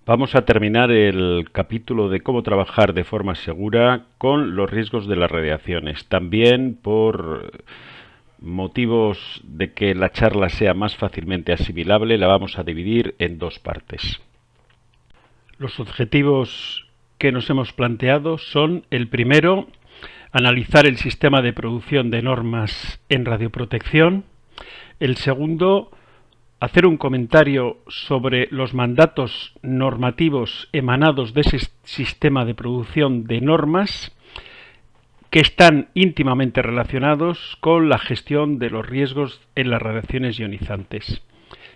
Vamos a terminar el capítulo de cómo trabajar de forma segura con los riesgos de las radiaciones. También por motivos de que la charla sea más fácilmente asimilable, la vamos a dividir en dos partes. Los objetivos que nos hemos planteado son: el primero, analizar el sistema de producción de normas en radioprotección; el segundo, hacer un comentario sobre los mandatos normativos emanados de ese sistema de producción de normas, que están íntimamente relacionados con la gestión de los riesgos en las radiaciones ionizantes.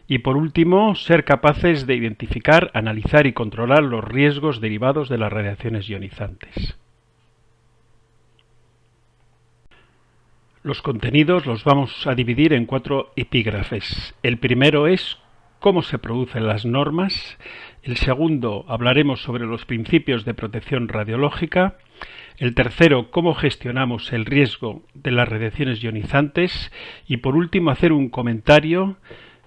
Y por último, ser capaces de identificar, analizar y controlar los riesgos derivados de las radiaciones ionizantes. Los contenidos los vamos a dividir en 4 epígrafes. El primero es cómo se producen las normas. El segundo, hablaremos sobre los principios de protección radiológica. El tercero, cómo gestionamos el riesgo de las radiaciones ionizantes. Y por último, hacer un comentario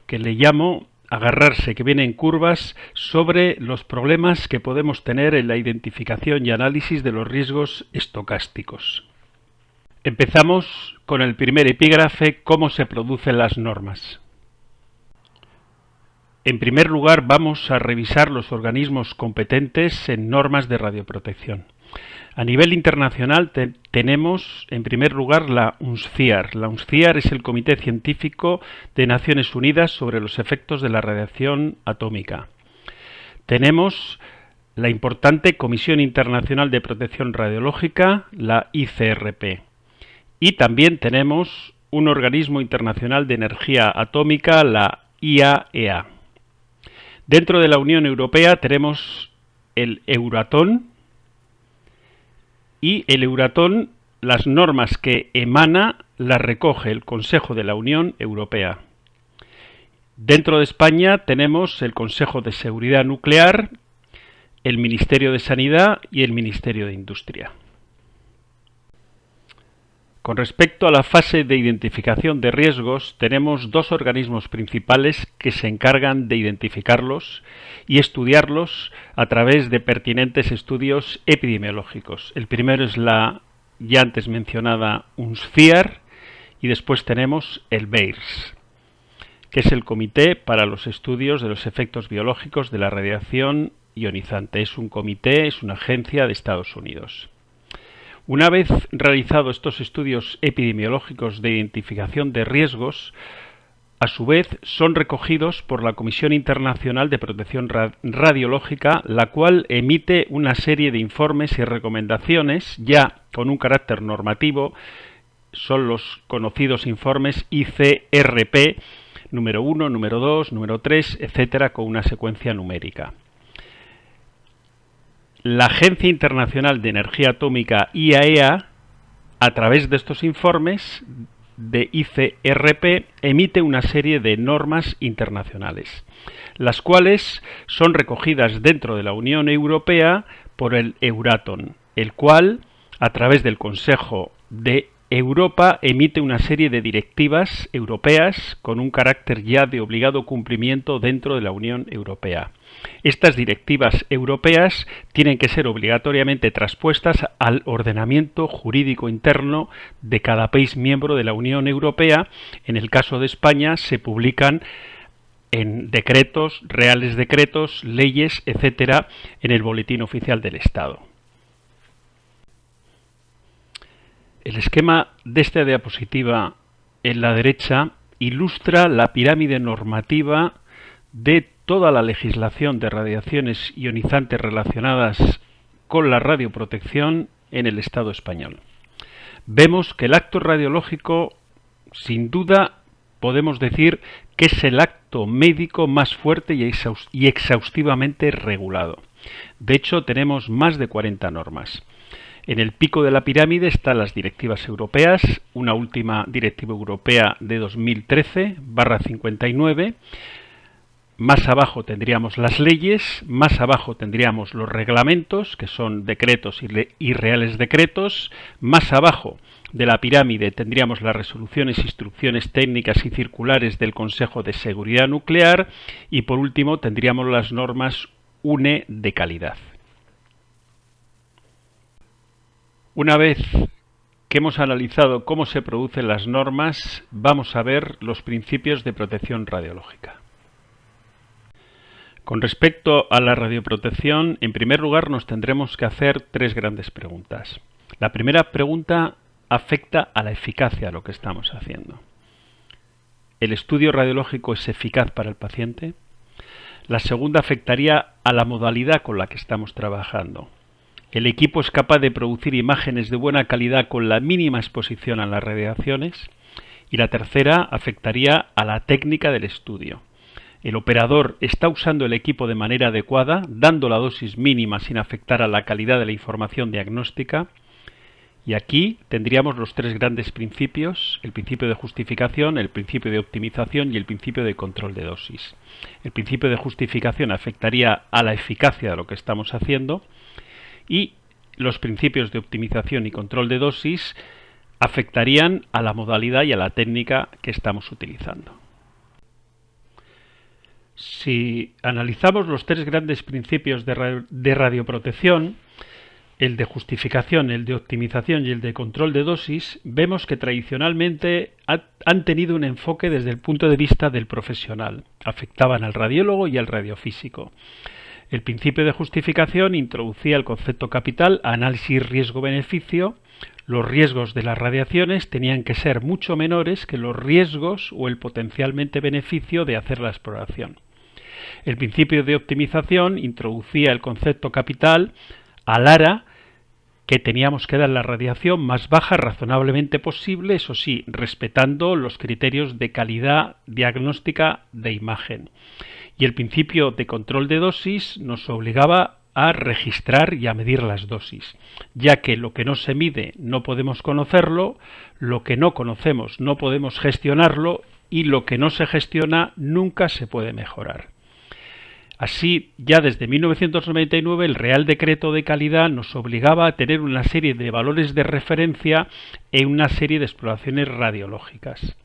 que le llamo agarrarse, que viene en curvas, sobre los problemas que podemos tener en la identificación y análisis de los riesgos estocásticos. Empezamos con el primer epígrafe: cómo se producen las normas. En primer lugar, vamos a revisar los organismos competentes en normas de radioprotección. A nivel internacional tenemos, en primer lugar, la UNSCIAR. La UNSCIAR es el Comité Científico de Naciones Unidas sobre los efectos de la radiación atómica. Tenemos la importante Comisión Internacional de Protección Radiológica, la ICRP. Y también tenemos un organismo internacional de energía atómica, la IAEA. Dentro de la Unión Europea tenemos el Euratom, y el Euratom, las normas que emana las recoge el Consejo de la Unión Europea. Dentro de España tenemos el Consejo de Seguridad Nuclear, el Ministerio de Sanidad y el Ministerio de Industria. Con respecto a la fase de identificación de riesgos, tenemos dos organismos principales que se encargan de identificarlos y estudiarlos a través de pertinentes estudios epidemiológicos. El primero es la ya antes mencionada UNSCIAR, y después tenemos el BEIRS, que es el Comité para los Estudios de los Efectos Biológicos de la Radiación Ionizante. Es un comité, es una agencia de Estados Unidos. Una vez realizados estos estudios epidemiológicos de identificación de riesgos, a su vez son recogidos por la Comisión Internacional de Protección Radiológica, la cual emite una serie de informes y recomendaciones ya con un carácter normativo. Son los conocidos informes ICRP número 1, número 2, número 3, etcétera, con una secuencia numérica. La Agencia Internacional de Energía Atómica, IAEA, a través de estos informes de ICRP, emite una serie de normas internacionales, las cuales son recogidas dentro de la Unión Europea por el Euratom, el cual, a través del Consejo de Europa, emite una serie de directivas europeas con un carácter ya de obligado cumplimiento dentro de la Unión Europea. Estas directivas europeas tienen que ser obligatoriamente traspuestas al ordenamiento jurídico interno de cada país miembro de la Unión Europea. En el caso de España se publican en decretos, reales decretos, leyes, etcétera, en el Boletín Oficial del Estado. El esquema de esta diapositiva en la derecha ilustra la pirámide normativa de toda la legislación de radiaciones ionizantes relacionadas con la radioprotección en el Estado español. Vemos que el acto radiológico, sin duda, podemos decir que es el acto médico más fuerte y exhaustivamente regulado. De hecho, tenemos más de 40 normas. En el pico de la pirámide están las directivas europeas, una última directiva europea de 2013/59. Más abajo tendríamos las leyes, más abajo tendríamos los reglamentos, que son decretos y reales decretos. Más abajo de la pirámide tendríamos las resoluciones, instrucciones técnicas y circulares del Consejo de Seguridad Nuclear, y por último tendríamos las normas UNE de calidad. Una vez que hemos analizado cómo se producen las normas, vamos a ver los principios de protección radiológica. Con respecto a la radioprotección, en primer lugar nos tendremos que hacer tres grandes preguntas. La primera pregunta afecta a la eficacia de lo que estamos haciendo. ¿El estudio radiológico es eficaz para el paciente? La segunda afectaría a la modalidad con la que estamos trabajando. ¿El equipo es capaz de producir imágenes de buena calidad con la mínima exposición a las radiaciones? Y la tercera afectaría a la técnica del estudio. ¿El operador está usando el equipo de manera adecuada, dando la dosis mínima sin afectar a la calidad de la información diagnóstica? Y aquí tendríamos los tres grandes principios: el principio de justificación, el principio de optimización y el principio de control de dosis. El principio de justificación afectaría a la eficacia de lo que estamos haciendo, y los principios de optimización y control de dosis afectarían a la modalidad y a la técnica que estamos utilizando. Si analizamos los tres grandes principios de radioprotección, el de justificación, el de optimización y el de control de dosis, vemos que tradicionalmente han tenido un enfoque desde el punto de vista del profesional. Afectaban al radiólogo y al radiofísico. El principio de justificación introducía el concepto capital, análisis riesgo-beneficio. Los riesgos de las radiaciones tenían que ser mucho menores que los riesgos o el potencialmente beneficio de hacer la exploración. El principio de optimización introducía el concepto capital, alara que teníamos que dar la radiación más baja razonablemente posible, eso sí, respetando los criterios de calidad diagnóstica de imagen. Y el principio de control de dosis nos obligaba a registrar y a medir las dosis, ya que lo que no se mide no podemos conocerlo, lo que no conocemos no podemos gestionarlo y lo que no se gestiona nunca se puede mejorar. Así, ya desde 1999 el Real Decreto de Calidad nos obligaba a tener una serie de valores de referencia en una serie de exploraciones radiológicas.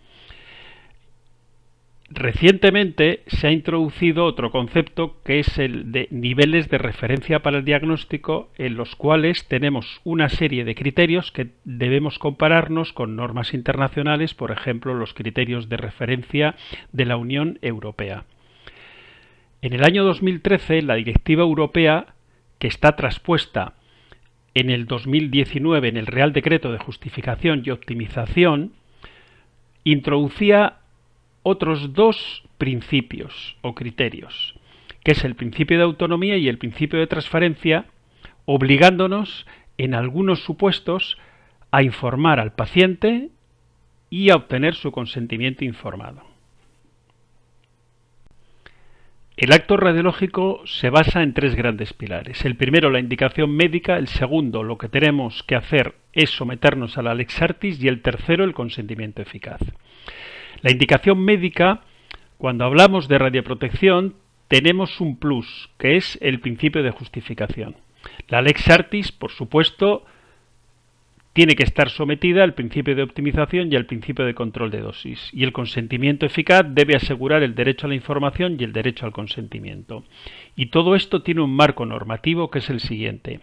Recientemente se ha introducido otro concepto que es el de niveles de referencia para el diagnóstico, en los cuales tenemos una serie de criterios que debemos compararnos con normas internacionales, por ejemplo los criterios de referencia de la Unión Europea. En el año 2013 la Directiva Europea, que está traspuesta en el 2019 en el Real Decreto de Justificación y Optimización, introducía otros dos principios o criterios, que es el principio de autonomía y el principio de transparencia, obligándonos en algunos supuestos a informar al paciente y a obtener su consentimiento informado. El acto radiológico se basa en tres grandes pilares. El primero, la indicación médica; el segundo, lo que tenemos que hacer es someternos a la lex artis; y el tercero, el consentimiento eficaz. La indicación médica, cuando hablamos de radioprotección, tenemos un plus, que es el principio de justificación. La lex artis, por supuesto, tiene que estar sometida al principio de optimización y al principio de control de dosis. Y el consentimiento eficaz debe asegurar el derecho a la información y el derecho al consentimiento. Y todo esto tiene un marco normativo que es el siguiente.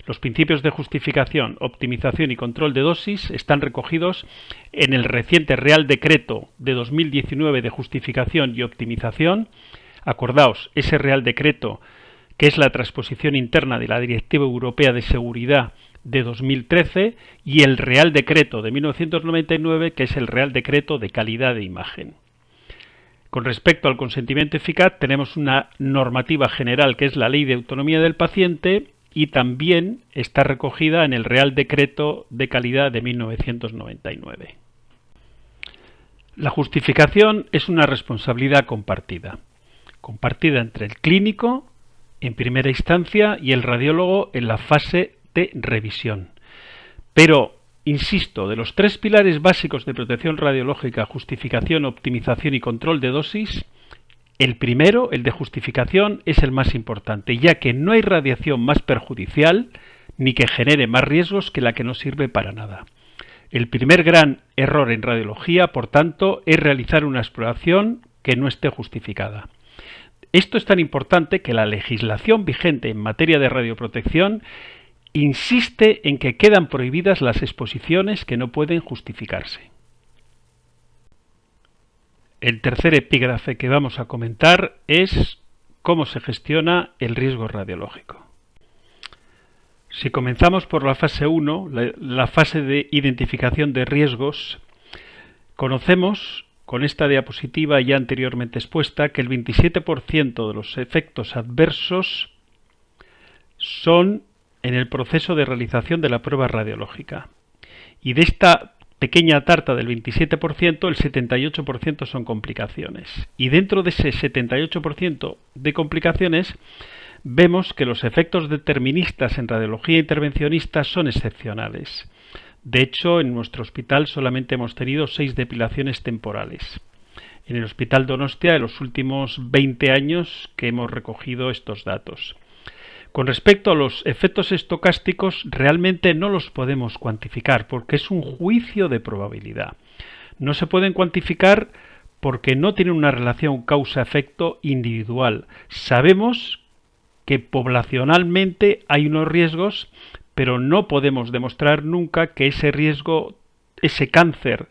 Los principios de justificación, optimización y control de dosis están recogidos en el reciente Real Decreto de 2019 de Justificación y Optimización. Acordaos, ese Real Decreto, que es la transposición interna de la Directiva Europea de Seguridad de 2013, y el Real Decreto de 1999, que es el Real Decreto de Calidad de Imagen. Con respecto al consentimiento eficaz, tenemos una normativa general que es la Ley de Autonomía del Paciente, y también está recogida en el Real Decreto de Calidad de 1999. La justificación es una responsabilidad compartida entre el clínico en primera instancia y el radiólogo en la fase de revisión. Pero, insisto, de los tres pilares básicos de protección radiológica, justificación, optimización y control de dosis, el primero, el de justificación, es el más importante, ya que no hay radiación más perjudicial ni que genere más riesgos que la que no sirve para nada. El primer gran error en radiología, por tanto, es realizar una exploración que no esté justificada. Esto es tan importante que la legislación vigente en materia de radioprotección insiste en que quedan prohibidas las exposiciones que no pueden justificarse. El tercer epígrafe que vamos a comentar es cómo se gestiona el riesgo radiológico. Si comenzamos por la fase 1, la fase de identificación de riesgos, conocemos con esta diapositiva ya anteriormente expuesta que el 27% de los efectos adversos son en el proceso de realización de la prueba radiológica. Y de esta pequeña tarta del 27%, el 78% son complicaciones. Y dentro de ese 78% de complicaciones, vemos que los efectos deterministas en radiología intervencionista son excepcionales. De hecho, en nuestro hospital solamente hemos tenido 6 depilaciones temporales. En el Hospital Donostia, en los últimos 20 años que hemos recogido estos datos. Con respecto a los efectos estocásticos, realmente no los podemos cuantificar porque es un juicio de probabilidad. No se pueden cuantificar porque no tienen una relación causa-efecto individual. Sabemos que poblacionalmente hay unos riesgos, pero no podemos demostrar nunca que ese riesgo, ese cáncer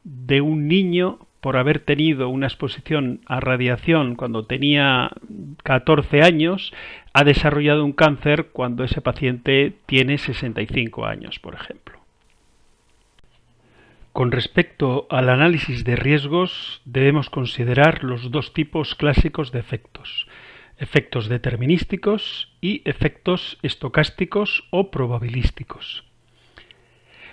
de un niño por haber tenido una exposición a radiación cuando tenía 14 años, ha desarrollado un cáncer cuando ese paciente tiene 65 años, por ejemplo. Con respecto al análisis de riesgos, debemos considerar los dos tipos clásicos de efectos: efectos determinísticos y efectos estocásticos o probabilísticos.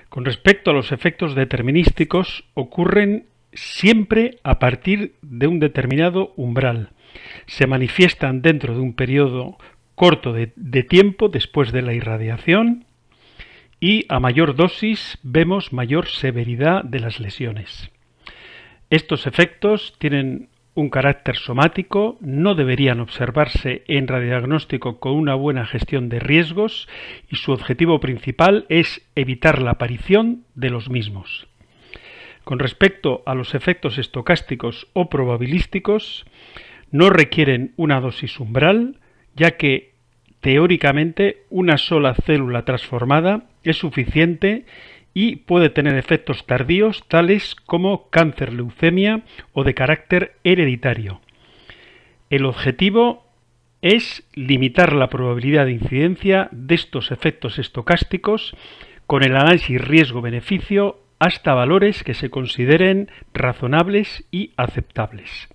Con respecto a los efectos determinísticos, ocurren siempre a partir de un determinado umbral. Se manifiestan dentro de un periodo corto de tiempo después de la irradiación y a mayor dosis vemos mayor severidad de las lesiones. Estos efectos tienen un carácter somático, no deberían observarse en radiodiagnóstico con una buena gestión de riesgos y su objetivo principal es evitar la aparición de los mismos. Con respecto a los efectos estocásticos o probabilísticos, no requieren una dosis umbral, ya que teóricamente una sola célula transformada es suficiente y puede tener efectos tardíos tales como cáncer, leucemia o de carácter hereditario. El objetivo es limitar la probabilidad de incidencia de estos efectos estocásticos con el análisis riesgo-beneficio hasta valores que se consideren razonables y aceptables.